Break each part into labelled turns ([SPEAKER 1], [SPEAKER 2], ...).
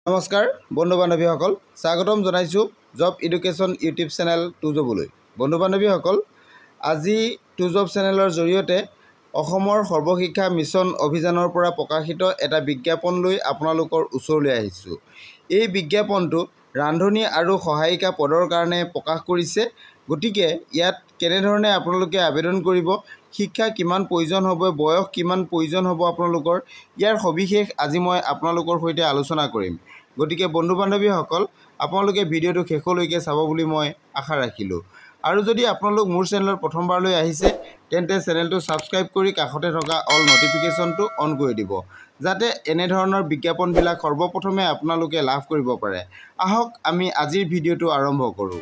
[SPEAKER 1] নমস্কাৰ বন্ধু বান্ধৱীসকল, স্বাগতম জনাইছোঁ জব এডুকেশ্যন ইউটিউব চেনেল টুজবলৈ। বন্ধু বান্ধৱীসকল, আজি টুজব চেনেলৰ জৰিয়তে অসমৰ সৰ্বশিক্ষা মিছন অভিযানৰ পৰা প্ৰকাশিত এটা বিজ্ঞাপন লৈ আপোনালোকৰ ওচৰলৈ আহিছোঁ। এই বিজ্ঞাপনটো ৰান্ধনী আৰু সহায়িকা পদৰ কাৰণে প্ৰকাশ কৰিছে। গতিকে ইয়াত কেনেধৰণে আপোনালোকে আবেদন কৰিব, শিক্ষা কিমান প্ৰয়োজন হ'ব, বয়স কিমান প্ৰয়োজন হ'ব আপোনালোকৰ, ইয়াৰ সবিশেষ আজি মই আপোনালোকৰ সৈতে আলোচনা কৰিম। গতিকে বন্ধু বান্ধৱীসকল, আপোনালোকে ভিডিঅ'টো শেষলৈকে চাব বুলি মই আশা ৰাখিলোঁ। আৰু যদি আপোনালোক মোৰ চেনেলত প্ৰথমবাৰলৈ আহিছে তেন্তে চেনেলটো ছাবস্ক্ৰাইব কৰি কাষতে থকা অল নটিফিকেশ্যনটো অন কৰি দিব, যাতে এনেধৰণৰ বিজ্ঞাপনবিলাক সৰ্বপ্ৰথমে আপোনালোকে লাভ কৰিব পাৰে। আহক আমি আজিৰ ভিডিঅ'টো আৰম্ভ কৰোঁ।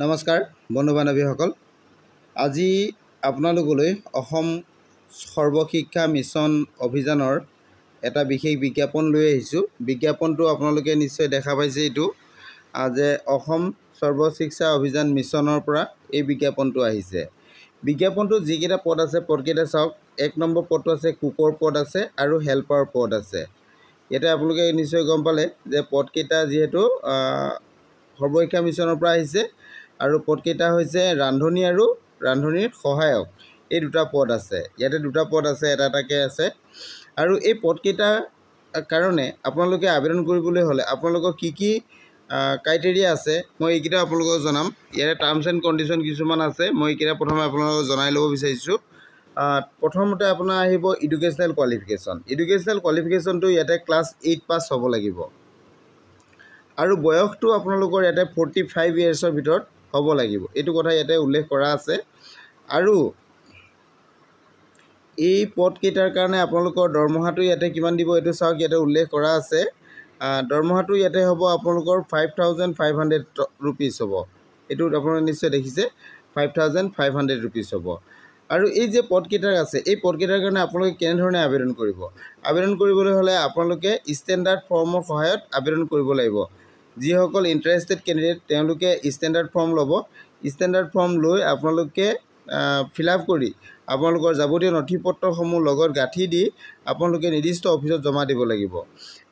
[SPEAKER 1] নমস্কাৰ বন্ধু বান্ধৱীসকল, আজি আপোনালোকলৈ অসম সৰ্বশিক্ষা মিছন অভিযানৰ এটা বিশেষ বিজ্ঞাপন লৈ আহিছোঁ। বিজ্ঞাপনটো আপোনালোকে নিশ্চয় দেখা পাইছে, এইটো যে অসম সৰ্বশিক্ষা অভিযান মিছনৰ পৰা এই বিজ্ঞাপনটো আহিছে। বিজ্ঞাপনটো যিকেইটা পদ আছে পদকেইটা চাওক। 1 নম্বৰ পদটো আছে কুকৰ পদ আছে আৰু হেল্পাৰ পদ আছে। ইয়াতে আপোনালোকে নিশ্চয় গম পালে যে পদকেইটা যিহেতু সৰ্বশিক্ষা মিছনৰ পৰা আহিছে আৰু পদকেইটা হৈছে ৰান্ধনী আৰু ৰান্ধনীৰ সহায়ক, এই দুটা পদ আছে। ইয়াতে দুটা পদ আছে, এটা এটাকৈ আছে। আৰু এই পদকেইটাৰ কাৰণে আপোনালোকে আবেদন কৰিবলৈ হ'লে আপোনালোকৰ কি ক্ৰাইটেৰিয়া আছে মই এইকেইটা আপোনালোকক জনাম। ইয়াতে টাৰ্মছ এণ্ড কণ্ডিশ্যন কিছুমান আছে, মই এইকেইটা প্ৰথমে আপোনালোকক জনাই ল'ব বিচাৰিছোঁ। প্ৰথমতে আপোনাৰ আহিব এডুকেশ্যনেল কোৱালিফিকেশ্যন। এডুকেশ্যনেল কোৱালিফিকেশ্যনটো ইয়াতে ক্লাছ 8 পাছ হ'ব লাগিব আৰু বয়সটো আপোনালোকৰ ইয়াতে 45 ইয়াৰ্ছৰ ভিতৰত হ'ব লাগিব, এইটো কথা ইয়াতে উল্লেখ কৰা আছে। আৰু এই পদকেইটাৰ কাৰণে আপোনালোকৰ দৰমহাটো ইয়াতে কিমান দিব এইটো চাওক, ইয়াতে উল্লেখ কৰা আছে। দৰমহাটো ইয়াতে হ'ব আপোনালোকৰ 5,500 ৰুপিজ হ'ব। এইটো আপোনালোকে নিশ্চয় দেখিছে, 5,500 ৰুপিজ হ'ব। আৰু এই যে পদকেইটাৰ আছে, এই পদকেইটাৰ কাৰণে আপোনালোকে কেনেধৰণে আবেদন কৰিব? আবেদন কৰিবলৈ হ'লে আপোনালোকে ষ্টেণ্ডাৰ্ড ফৰ্মৰ সহায়ত আবেদন কৰিব লাগিব। যিসকল ইণ্টাৰেষ্টেড কেণ্ডিডেট তেওঁলোকে ষ্টেণ্ডাৰ্ড ফৰ্ম ল'ব। ষ্টেণ্ডাৰ্ড ফৰ্ম লৈ আপোনালোকে ফিল আপ কৰি আপোনালোকৰ যাৱতীয় নথিপত্ৰসমূহ লগত গাঁঠি দি আপোনালোকে নিৰ্দিষ্ট অফিচত জমা দিব লাগিব।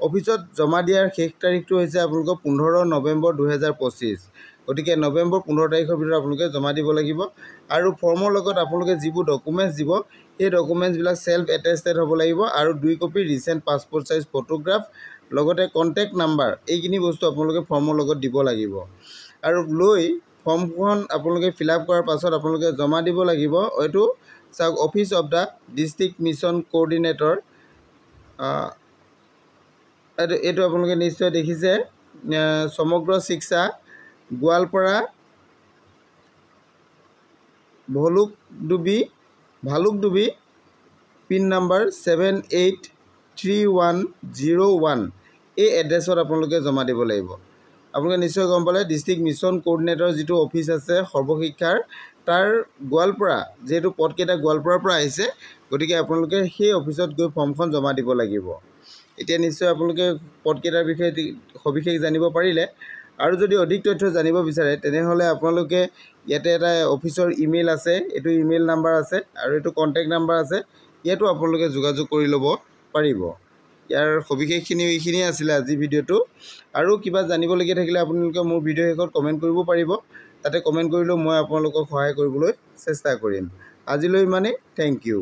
[SPEAKER 1] অফিচত জমা দিয়াৰ শেষ তাৰিখটো হৈছে আপোনালোকৰ 15 নৱেম্বৰ 2025। গতিকে নৱেম্বৰ 15 তাৰিখৰ ভিতৰত আপোনালোকে জমা দিব লাগিব। আৰু ফৰ্মৰ লগত আপোনালোকে যিবোৰ ডকুমেণ্টছ দিব সেই ডকুমেণ্টছবিলাক চেল্ফ এটেষ্টেড হ'ব লাগিব আৰু 2 copy recent passport size photograph লগতে কণ্টেক্ট নাম্বাৰ, এইখিনি বস্তু আপোনালোকে ফৰ্মৰ লগত দিব লাগিব। আৰু লৈ ফৰ্মখন আপোনালোকে ফিল আপ কৰাৰ পাছত আপোনালোকে জমা দিব লাগিব। এইটো চাওক, office of the district mission coordinator. এইটো আপোনালোকে নিশ্চয় দেখিছে, সমগ্ৰ শিক্ষা, গোৱালপাৰা, ভালুকডুবি, পিন নাম্বাৰ 783101। এই এড্ৰেছত আপোনালোকে জমা দিব লাগিব। আপোনালোকে নিশ্চয় গম পালে ডিষ্ট্ৰিক্ট মিছন কোঅৰ্ডিনেটৰ যিটো অফিচ আছে সৰ্বশিক্ষাৰ, তাৰ গোৱালপাৰা, যিহেতু পদকেইটা গোৱালপাৰাৰ পৰা আহিছে, গতিকে আপোনালোকে সেই অফিচত গৈ ফৰ্মখন জমা দিব লাগিব। এতিয়া নিশ্চয় আপোনালোকে পদকেইটাৰ বিষয়ে সবিশেষ জানিব পাৰিলে। আৰু যদি অধিক তথ্য জানিব বিচাৰে তেনেহ'লে আপোনালোকে ইয়াতে এটা অফিচৰ ইমেইল আছে, এইটো ইমেইল নাম্বাৰ আছে আৰু এইটো কণ্টেক্ট নাম্বাৰ আছে, ইয়াতো আপোনালোকে যোগাযোগ কৰি ল'ব পাৰিব। ইয়াৰ সবিশেষখিনি এইখিনিয়ে আছিলে আজি ভিডিঅ'টো। আৰু কিবা জানিবলগীয়া থাকিলে আপোনালোকে মোৰ ভিডিঅ' শেষত কমেণ্ট কৰিব পাৰিব, তাতে কমেণ্ট কৰিলেও মই আপোনালোকক সহায় কৰিবলৈ চেষ্টা কৰিম। আজিলৈ ইমানেই, থেংক ইউ।